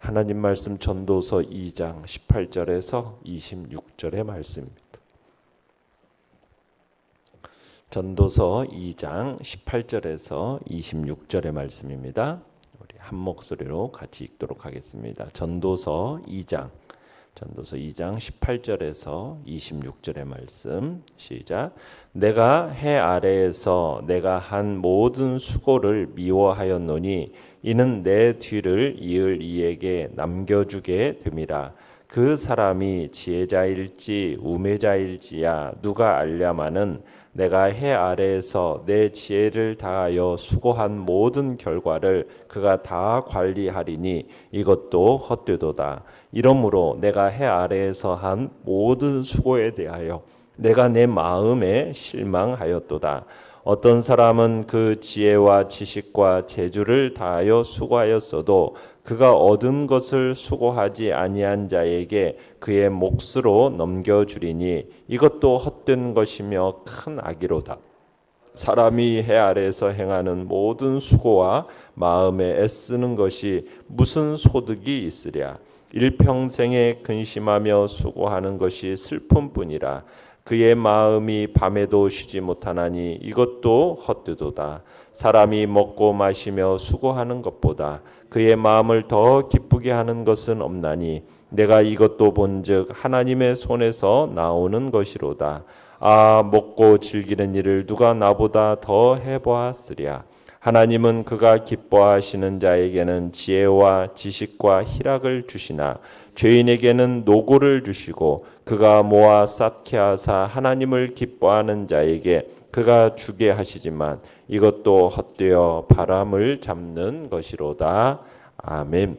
하나님 말씀 전도서 2장 18절에서 26절의 말씀입니다. 전도서 2장 18절에서 26절의 말씀입니다. 우리 한 목소리로 같이 읽도록 하겠습니다. 전도서 2장 18절에서 26절의 말씀 시작. 내가 해 아래에서 내가 한 모든 수고를 미워하였노니 이는 내 뒤를 이을 이에게 남겨주게 됨이라. 그 사람이 지혜자일지 우매자일지야 누가 알랴마는 내가 해 아래에서 내 지혜를 다하여 수고한 모든 결과를 그가 다 관리하리니 이것도 헛되도다. 이러므로 내가 해 아래에서 한 모든 수고에 대하여 내가 내 마음에 실망하였도다. 어떤 사람은 그 지혜와 지식과 재주를 다하여 수고하였어도 그가 얻은 것을 수고하지 아니한 자에게 그의 몫으로 넘겨주리니 이것도 헛된 것이며 큰 악이로다. 사람이 해 아래에서 행하는 모든 수고와 마음에 애쓰는 것이 무슨 소득이 있으랴. 일평생에 근심하며 수고하는 것이 슬픔뿐이라. 그의 마음이 밤에도 쉬지 못하나니 이것도 헛되도다. 사람이 먹고 마시며 수고하는 것보다 그의 마음을 더 기쁘게 하는 것은 없나니 내가 이것도 본즉 하나님의 손에서 나오는 것이로다. 아, 먹고 즐기는 일을 누가 나보다 더 해보았으랴. 하나님은 그가 기뻐하시는 자에게는 지혜와 지식과 희락을 주시나 죄인에게는 노고를 주시고 그가 모아 쌓게 하사 하나님을 기뻐하는 자에게 그가 주게 하시지만 이것도 헛되어 바람을 잡는 것이로다. 아멘.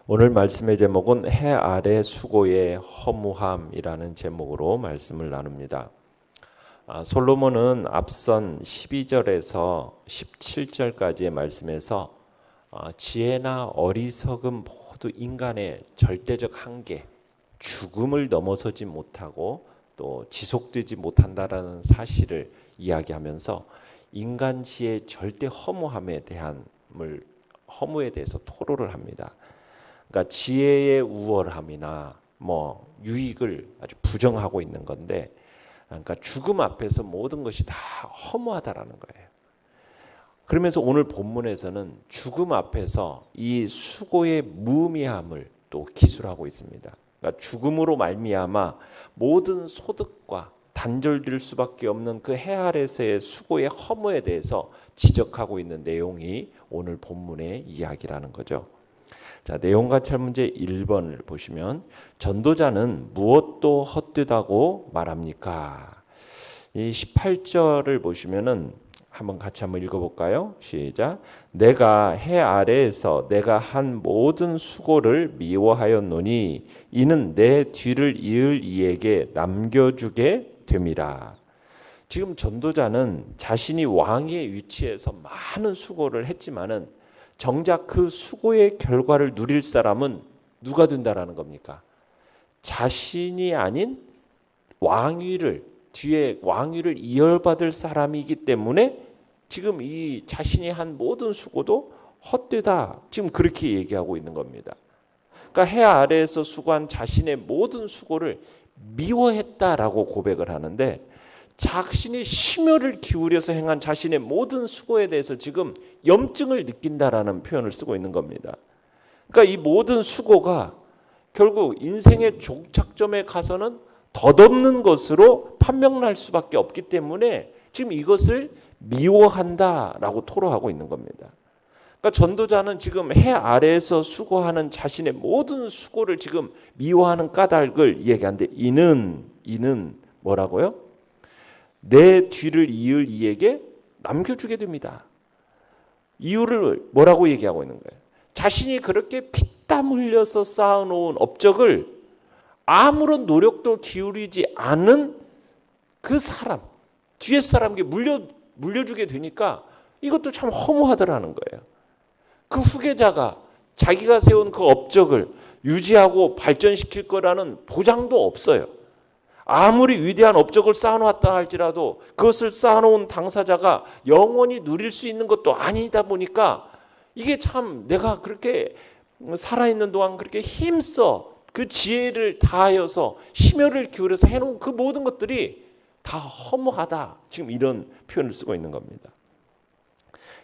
오늘 말씀의 제목은 해 아래 수고의 허무함이라는 제목으로 말씀을 나눕니다. 솔로몬은 앞선 12절에서 17절까지의 말씀에서 지혜나 어리석음 모두 인간의 절대적 한계, 죽음을 넘어서지 못하고 또 지속되지 못한다라는 사실을 이야기하면서 인간 지혜의 절대 허무에 대해서 토로를 합니다. 그러니까 지혜의 우월함이나 유익을 아주 부정하고 있는 건데, 그러니까 죽음 앞에서 모든 것이 다 허무하다라는 거예요. 그러면서 오늘 본문에서는 죽음 앞에서 이 수고의 무의미함을 또 기술하고 있습니다. 그러니까 죽음으로 말미암아 모든 소득과 단절될 수밖에 없는 그 해 아래서의 수고의 허무에 대해서 지적하고 있는 내용이 오늘 본문의 이야기라는 거죠. 자, 내용 관찰 문제 1번을 보시면 전도자는 무엇도 헛되다고 말합니까? 이 18절을 보시면은 한번 같이 읽어볼까요? 시작. 내가 해 아래에서 내가 한 모든 수고를 미워하였노니 이는 내 뒤를 이을 이에게 남겨주게 됨이라. 지금 전도자는 자신이 왕의 위치에서 많은 수고를 했지만은 정작 그 수고의 결과를 누릴 사람은 누가 된다라는 겁니까? 자신이 아닌 뒤에 왕위를 이어받을 사람이기 때문에 지금 이 자신이 한 모든 수고도 헛되다. 지금 그렇게 얘기하고 있는 겁니다. 그러니까 해 아래에서 수고한 자신의 모든 수고를 미워했다라고 고백을 하는데 자신이 심혈을 기울여서 행한 자신의 모든 수고에 대해서 지금 염증을 느낀다라는 표현을 쓰고 있는 겁니다. 그러니까 이 모든 수고가 결국 인생의 종착점에 가서는 덧없는 것으로 판명날 수밖에 없기 때문에 지금 이것을 미워한다라고 토로하고 있는 겁니다. 그러니까 전도자는 지금 해 아래에서 수고하는 자신의 모든 수고를 지금 미워하는 까닭을 얘기하는데 이는 뭐라고요? 내 뒤를 이을 이에게 남겨주게 됩니다. 이유를 뭐라고 얘기하고 있는 거예요? 자신이 그렇게 피땀 흘려서 쌓아놓은 업적을 아무런 노력도 기울이지 않은 그 사람, 뒤에 사람에게 물려주게 되니까 이것도 참 허무하더라는 거예요. 그 후계자가 자기가 세운 그 업적을 유지하고 발전시킬 거라는 보장도 없어요. 아무리 위대한 업적을 쌓아놓았다 할지라도 그것을 쌓아놓은 당사자가 영원히 누릴 수 있는 것도 아니다 보니까 이게 참 내가 그렇게 살아있는 동안 그렇게 힘써 그 지혜를 다하여서 심혈을 기울여서 해놓은 그 모든 것들이 다 허무하다. 지금 이런 표현을 쓰고 있는 겁니다.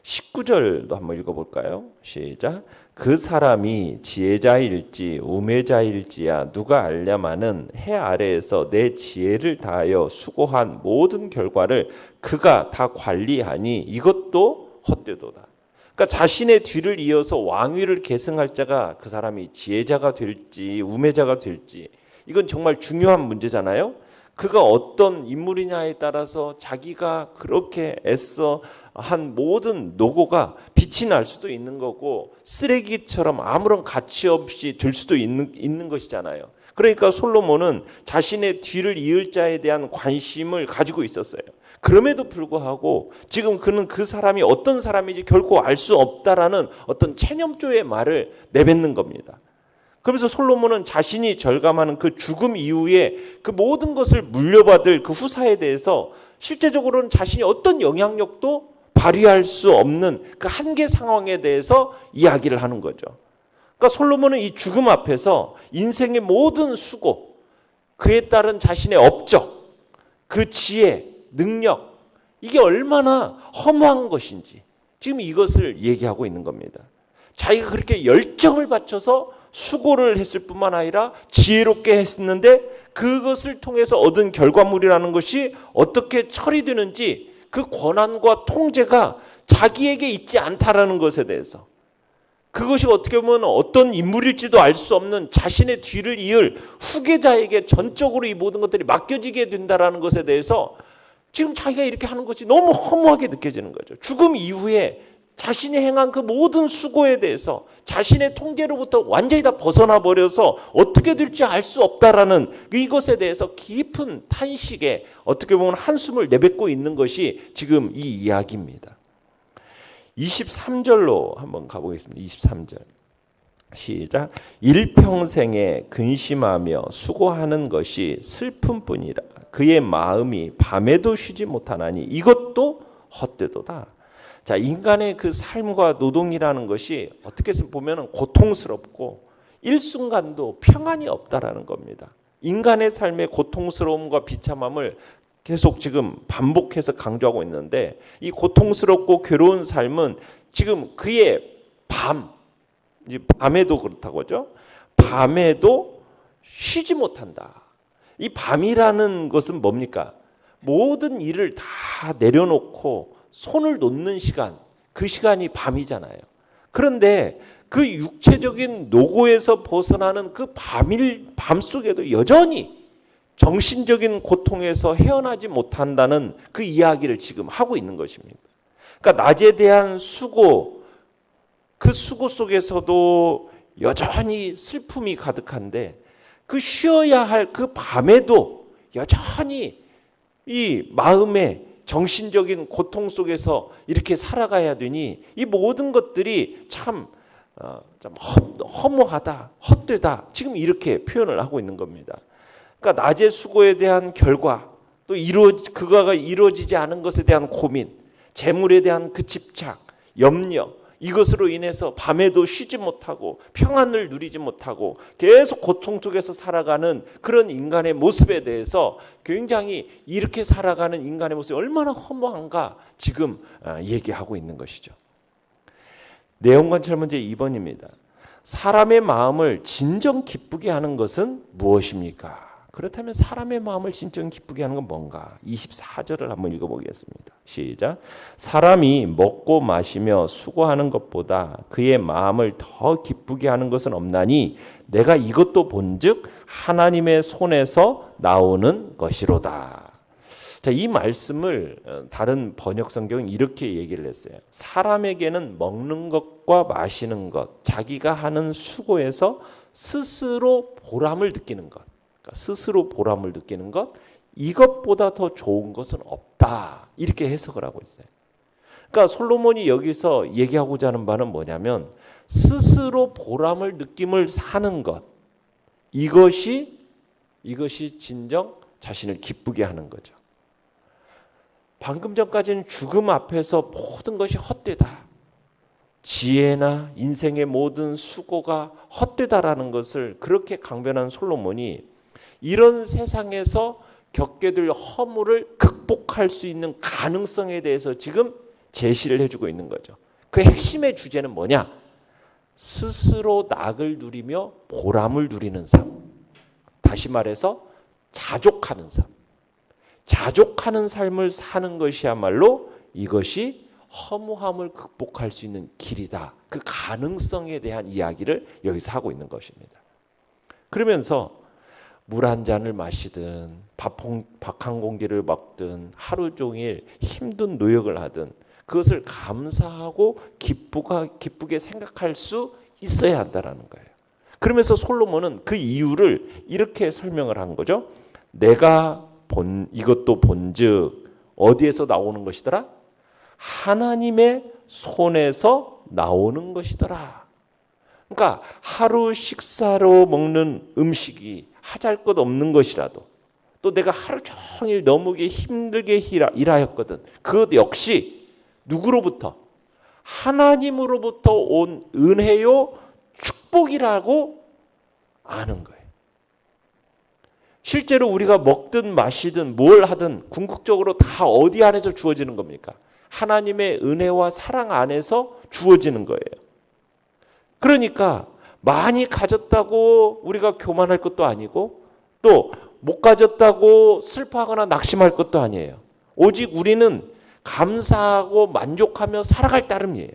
19절도 한번 읽어볼까요? 시작. 그 사람이 지혜자일지 우매자일지야 누가 알랴마는 해 아래에서 내 지혜를 다하여 수고한 모든 결과를 그가 다 관리하니 이것도 헛되도다. 그러니까 자신의 뒤를 이어서 왕위를 계승할 자가 그 사람이 지혜자가 될지 우매자가 될지 이건 정말 중요한 문제잖아요. 그가 어떤 인물이냐에 따라서 자기가 그렇게 애써 한 모든 노고가 빛이 날 수도 있는 거고 쓰레기처럼 아무런 가치 없이 될 수도 있는 것이잖아요. 그러니까 솔로몬은 자신의 뒤를 이을 자에 대한 관심을 가지고 있었어요. 그럼에도 불구하고 지금 그는 그 사람이 어떤 사람인지 결코 알 수 없다라는 어떤 체념조의 말을 내뱉는 겁니다. 그러면서 솔로몬은 자신이 절감하는 그 죽음 이후에 그 모든 것을 물려받을 그 후사에 대해서 실제적으로는 자신이 어떤 영향력도 발휘할 수 없는 그 한계 상황에 대해서 이야기를 하는 거죠. 그러니까 솔로몬은 이 죽음 앞에서 인생의 모든 수고, 그에 따른 자신의 업적, 그 지혜, 능력, 이게 얼마나 허무한 것인지 지금 이것을 얘기하고 있는 겁니다. 자기가 그렇게 열정을 바쳐서 수고를 했을 뿐만 아니라 지혜롭게 했는데 그것을 통해서 얻은 결과물이라는 것이 어떻게 처리되는지 그 권한과 통제가 자기에게 있지 않다라는 것에 대해서, 그것이 어떻게 보면 어떤 인물일지도 알 수 없는 자신의 뒤를 이을 후계자에게 전적으로 이 모든 것들이 맡겨지게 된다라는 것에 대해서 지금 자기가 이렇게 하는 것이 너무 허무하게 느껴지는 거죠. 죽음 이후에 자신이 행한 그 모든 수고에 대해서 자신의 통제로부터 완전히 다 벗어나 버려서 어떻게 될지 알 수 없다라는 이것에 대해서 깊은 탄식에 어떻게 보면 한숨을 내뱉고 있는 것이 지금 이 이야기입니다. 23절로 한번 가보겠습니다. 23절 시작. 일평생에 근심하며 수고하는 것이 슬픔뿐이라 그의 마음이 밤에도 쉬지 못하나니 이것도 헛되도다. 자, 인간의 그 삶과 노동이라는 것이 어떻게 보면 고통스럽고 일순간도 평안이 없다라는 겁니다. 인간의 삶의 고통스러움과 비참함을 계속 지금 반복해서 강조하고 있는데 이 고통스럽고 괴로운 삶은 지금 그의 이제 밤에도 그렇다고 하죠. 밤에도 쉬지 못한다. 이 밤이라는 것은 뭡니까? 모든 일을 다 내려놓고 손을 놓는 시간, 그 시간이 밤이잖아요. 그런데 그 육체적인 노고에서 벗어나는 그 밤 속에도 여전히 정신적인 고통에서 헤어나지 못한다는 그 이야기를 지금 하고 있는 것입니다. 그러니까 낮에 대한 수고, 그 수고 속에서도 여전히 슬픔이 가득한데 그 쉬어야 할 그 밤에도 여전히 이 마음에 정신적인 고통 속에서 이렇게 살아가야 되니 이 모든 것들이 참 허무하다, 헛되다. 지금 이렇게 표현을 하고 있는 겁니다. 그러니까 낮의 수고에 대한 결과, 또 그거가 이루어지지 않은 것에 대한 고민, 재물에 대한 그 집착, 염려, 이것으로 인해서 밤에도 쉬지 못하고 평안을 누리지 못하고 계속 고통 속에서 살아가는 그런 인간의 모습에 대해서 굉장히 이렇게 살아가는 인간의 모습이 얼마나 허무한가 지금 얘기하고 있는 것이죠. 내용관찰 문제 2번입니다. 사람의 마음을 진정 기쁘게 하는 것은 무엇입니까? 그렇다면 사람의 마음을 진정 기쁘게 하는 건 뭔가? 24절을 한번 읽어보겠습니다. 시작. 사람이 먹고 마시며 수고하는 것보다 그의 마음을 더 기쁘게 하는 것은 없나니 내가 이것도 본즉 하나님의 손에서 나오는 것이로다. 자, 이 말씀을 다른 번역 성경은 이렇게 얘기를 했어요. 사람에게는 먹는 것과 마시는 것, 자기가 하는 수고에서 스스로 보람을 느끼는 것, 스스로 보람을 느끼는 것, 이것보다 더 좋은 것은 없다. 이렇게 해석을 하고 있어요. 그러니까 솔로몬이 여기서 얘기하고자 하는 바는 뭐냐면 스스로 보람을 느낌을 사는 것, 이것이 진정 자신을 기쁘게 하는 거죠. 방금 전까지는 죽음 앞에서 모든 것이 헛되다. 지혜나 인생의 모든 수고가 헛되다라는 것을 그렇게 강변한 솔로몬이 이런 세상에서 겪게 될 허물을 극복할 수 있는 가능성에 대해서 지금 제시를 해주고 있는 거죠. 그 핵심의 주제는 뭐냐? 스스로 낙을 누리며 보람을 누리는 삶. 다시 말해서 자족하는 삶. 자족하는 삶을 사는 것이야말로 이것이 허무함을 극복할 수 있는 길이다. 그 가능성에 대한 이야기를 여기서 하고 있는 것입니다. 그러면서 물 한 잔을 마시든 밥 한 공기를 먹든 하루 종일 힘든 노역을 하든 그것을 감사하고 기쁘게 생각할 수 있어야 한다는 거예요. 그러면서 솔로몬은 그 이유를 이렇게 설명을 한 거죠. 내가 이것도 본즉 어디에서 나오는 것이더라? 하나님의 손에서 나오는 것이더라. 그러니까 하루 식사로 먹는 음식이 하잘 것 없는 것이라도 또 내가 하루 종일 너무 힘들게 일하였거든. 그것 역시 누구로부터? 하나님으로부터 온 은혜요 축복이라고 아는 거예요. 실제로 우리가 먹든 마시든 뭘 하든 궁극적으로 다 어디 안에서 주어지는 겁니까? 하나님의 은혜와 사랑 안에서 주어지는 거예요. 그러니까 많이 가졌다고 우리가 교만할 것도 아니고 또 못 가졌다고 슬퍼하거나 낙심할 것도 아니에요. 오직 우리는 감사하고 만족하며 살아갈 따름이에요.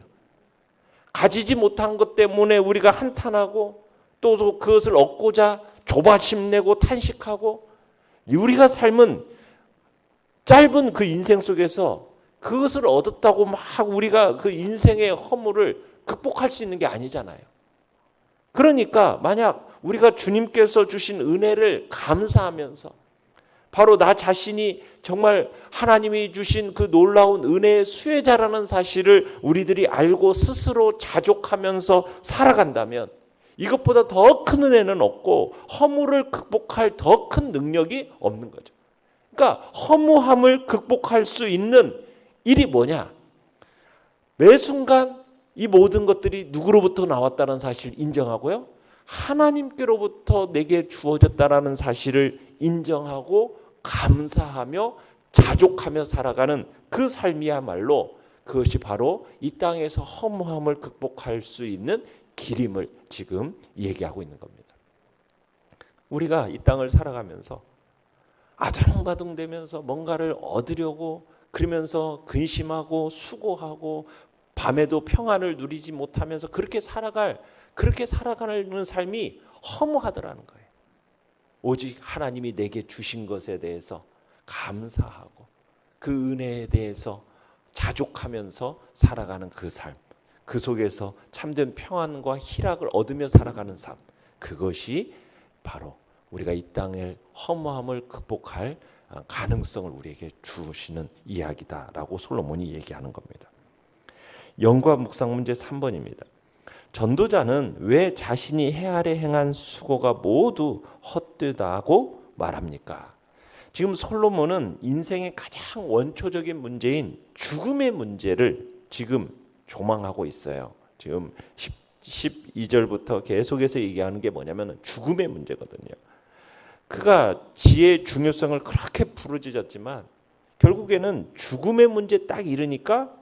가지지 못한 것 때문에 우리가 한탄하고 또 그것을 얻고자 조바심 내고 탄식하고 우리가 삶은 짧은 그 인생 속에서 그것을 얻었다고 막 우리가 그 인생의 허물을 극복할 수 있는 게 아니잖아요. 그러니까 만약 우리가 주님께서 주신 은혜를 감사하면서 바로 나 자신이 정말 하나님이 주신 그 놀라운 은혜의 수혜자라는 사실을 우리들이 알고 스스로 자족하면서 살아간다면 이것보다 더 큰 은혜는 없고 허물을 극복할 더 큰 능력이 없는 거죠. 그러니까 허무함을 극복할 수 있는 일이 뭐냐? 매 순간 이 모든 것들이 누구로부터 나왔다는 사실을 인정하고요. 하나님께로부터 내게 주어졌다는 사실을 인정하고 감사하며 자족하며 살아가는 그 삶이야말로 그것이 바로 이 땅에서 허무함을 극복할 수 있는 길임을 지금 얘기하고 있는 겁니다. 우리가 이 땅을 살아가면서 아둥바둥대면서 뭔가를 얻으려고 그러면서 근심하고 수고하고 밤에도 평안을 누리지 못하면서 그렇게 살아가는 삶이 허무하더라는 거예요. 오직 하나님이 내게 주신 것에 대해서 감사하고 그 은혜에 대해서 자족하면서 살아가는 그 삶, 그 속에서 참된 평안과 희락을 얻으며 살아가는 삶, 그것이 바로 우리가 이 땅의 허무함을 극복할 가능성을 우리에게 주시는 이야기다라고 솔로몬이 얘기하는 겁니다. 연구와 묵상 문제 3번입니다. 전도자는 왜 자신이 해 아래 행한 수고가 모두 헛되다고 말합니까? 지금 솔로몬은 인생의 가장 원초적인 문제인 죽음의 문제를 지금 조망하고 있어요. 지금 12절부터 계속해서 얘기하는 게 뭐냐면 죽음의 문제거든요. 그가 지혜의 중요성을 그렇게 부르짖었지만 결국에는 죽음의 문제 딱 이르니까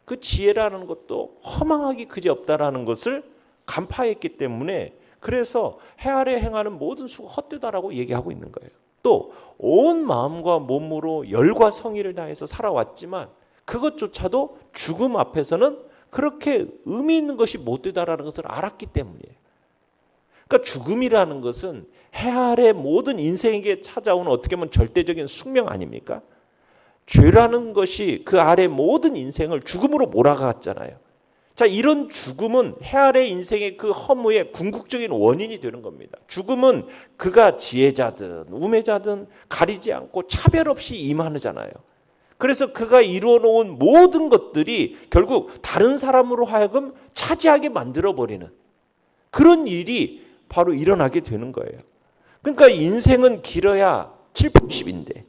그 지혜라는 것도 허망하기 그지없다라는 것을 간파했기 때문에 그래서 해 아래 행하는 모든 수고 헛되다라고 얘기하고 있는 거예요. 또 온 마음과 몸으로 열과 성의를 다해서 살아왔지만 그것조차도 죽음 앞에서는 그렇게 의미 있는 것이 못 되다라는 것을 알았기 때문이에요. 그러니까 죽음이라는 것은 해 아래 모든 인생에게 찾아오는 어떻게 보면 절대적인 숙명 아닙니까? 죄라는 것이 그 아래 모든 인생을 죽음으로 몰아갔잖아요. 자, 이런 죽음은 해 아래 인생의 그 허무의 궁극적인 원인이 되는 겁니다. 죽음은 그가 지혜자든 우매자든 가리지 않고 차별 없이 임하잖아요. 그래서 그가 이루어 놓은 모든 것들이 결국 다른 사람으로 하여금 차지하게 만들어버리는 그런 일이 바로 일어나게 되는 거예요. 그러니까 인생은 길어야 7, 80인데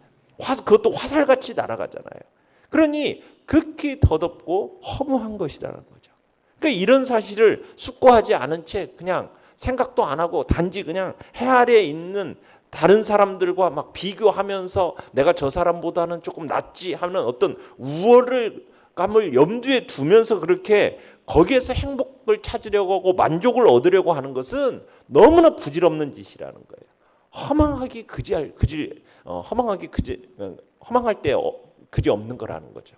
그것도 화살같이 날아가잖아요. 그러니 극히 더덥고 허무한 것이라는 거죠. 그러니까 이런 사실을 숙고하지 않은 채 그냥 생각도 안 하고 단지 그냥 해 아래에 있는 다른 사람들과 막 비교하면서 내가 저 사람보다는 조금 낫지 하는 어떤 우월감을 염두에 두면서 그렇게 거기에서 행복을 찾으려고 하고 만족을 얻으려고 하는 것은 너무나 부질없는 짓이라는 거예요. 허망할 때 그지 없는 거라는 거죠.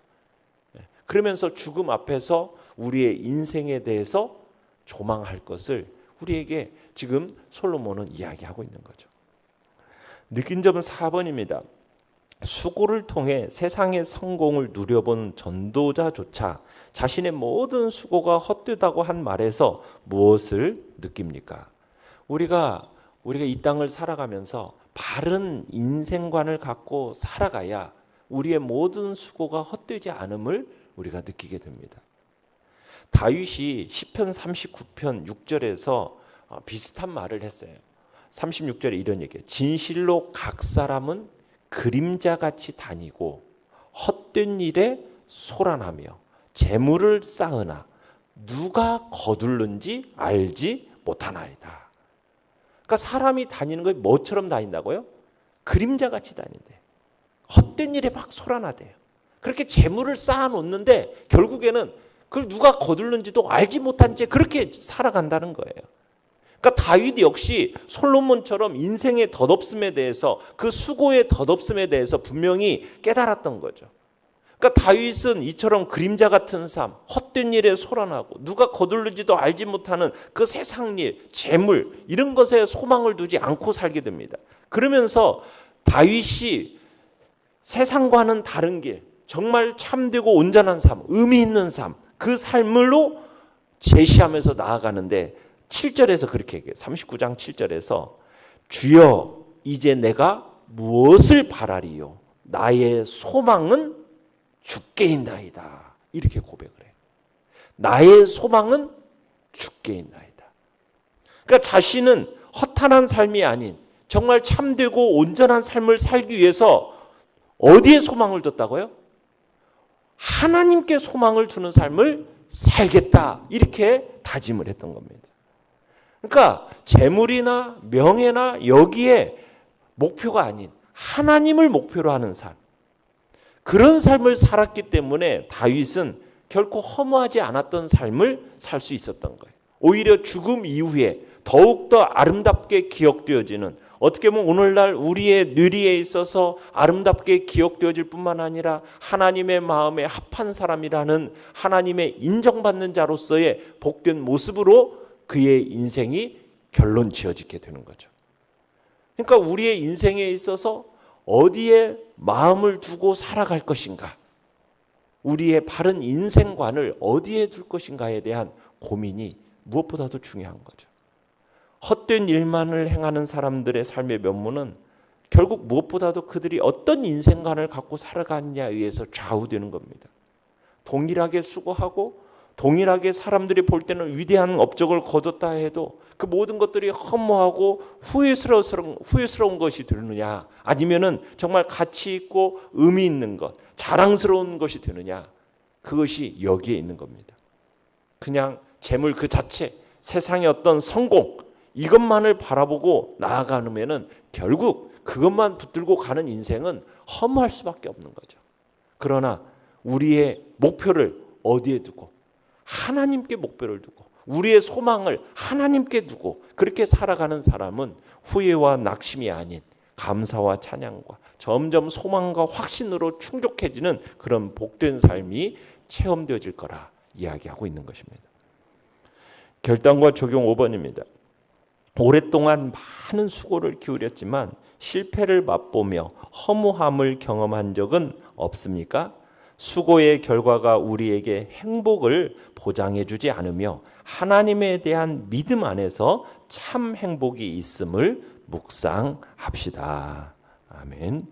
그러면서 죽음 앞에서 우리의 인생에 대해서 조망할 것을 우리에게 지금 솔로몬은 이야기하고 있는 거죠. 느낀 점은 4번입니다. 수고를 통해 세상의 성공을 누려본 전도자조차 자신의 모든 수고가 헛되다고 한 말에서 무엇을 느낍니까? 우리가 이 땅을 살아가면서 바른 인생관을 갖고 살아가야 우리의 모든 수고가 헛되지 않음을 우리가 느끼게 됩니다. 다윗이 시편 39편 6절에서 비슷한 말을 했어요. 36절에 이런 얘기예요. 진실로 각 사람은 그림자같이 다니고 헛된 일에 소란하며 재물을 쌓으나 누가 거둘는지 알지 못하나이다. 그러니까 사람이 다니는 게 뭐처럼 다닌다고요? 그림자같이 다닌대. 헛된 일에 막 소란하대요. 그렇게 재물을 쌓아놓는데 결국에는 그걸 누가 거둘는지도 알지 못한 채 그렇게 살아간다는 거예요. 그러니까 다윗 역시 솔로몬처럼 인생의 덧없음에 대해서 그 수고의 덧없음에 대해서 분명히 깨달았던 거죠. 그러니까 다윗은 이처럼 그림자 같은 삶, 헛된 일에 소란하고 누가 거둘는지도 알지 못하는 그 세상 일, 재물 이런 것에 소망을 두지 않고 살게 됩니다. 그러면서 다윗이 세상과는 다른 길, 정말 참되고 온전한 삶, 의미 있는 삶, 그 삶으로 제시하면서 나아가는데 7절에서 그렇게 얘기해요. 39장 7절에서 주여 이제 내가 무엇을 바라리요? 나의 소망은 주께 있나이다. 이렇게 고백을 해요. 나의 소망은 주께 있나이다. 그러니까 자신은 허탄한 삶이 아닌 정말 참되고 온전한 삶을 살기 위해서 어디에 소망을 뒀다고요? 하나님께 소망을 두는 삶을 살겠다. 이렇게 다짐을 했던 겁니다. 그러니까 재물이나 명예나 여기에 목표가 아닌 하나님을 목표로 하는 삶. 그런 삶을 살았기 때문에 다윗은 결코 허무하지 않았던 삶을 살 수 있었던 거예요. 오히려 죽음 이후에 더욱더 아름답게 기억되어지는, 어떻게 보면 오늘날 우리의 뇌리에 있어서 아름답게 기억되어질 뿐만 아니라 하나님의 마음에 합한 사람이라는 하나님의 인정받는 자로서의 복된 모습으로 그의 인생이 결론 지어지게 되는 거죠. 그러니까 우리의 인생에 있어서 어디에 마음을 두고 살아갈 것인가, 우리의 바른 인생관을 어디에 둘 것인가에 대한 고민이 무엇보다도 중요한 거죠. 헛된 일만을 행하는 사람들의 삶의 면모는 결국 무엇보다도 그들이 어떤 인생관을 갖고 살아가느냐에 의해서 좌우되는 겁니다. 동일하게 수고하고 동일하게 사람들이 볼 때는 위대한 업적을 거뒀다 해도 그 모든 것들이 허무하고 후회스러운 것이 되느냐, 아니면은 정말 가치 있고 의미 있는 것, 자랑스러운 것이 되느냐, 그것이 여기에 있는 겁니다. 그냥 재물 그 자체, 세상의 어떤 성공, 이것만을 바라보고 나아가면은 결국 그것만 붙들고 가는 인생은 허무할 수밖에 없는 거죠. 그러나 우리의 목표를 어디에 두고, 하나님께 목표를 두고 우리의 소망을 하나님께 두고 그렇게 살아가는 사람은 후회와 낙심이 아닌 감사와 찬양과 점점 소망과 확신으로 충족해지는 그런 복된 삶이 체험되어질 거라 이야기하고 있는 것입니다. 결단과 적용 5번입니다. 오랫동안 많은 수고를 기울였지만 실패를 맛보며 허무함을 경험한 적은 없습니까? 수고의 결과가 우리에게 행복을 보장해 주지 않으며 하나님에 대한 믿음 안에서 참 행복이 있음을 묵상합시다. 아멘.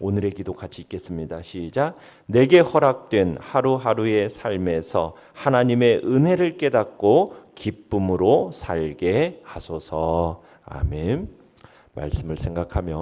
오늘의 기도 같이 읽겠습니다. 시작. 내게 허락된 하루하루의 삶에서 하나님의 은혜를 깨닫고 기쁨으로 살게 하소서. 아멘. 말씀을 생각하며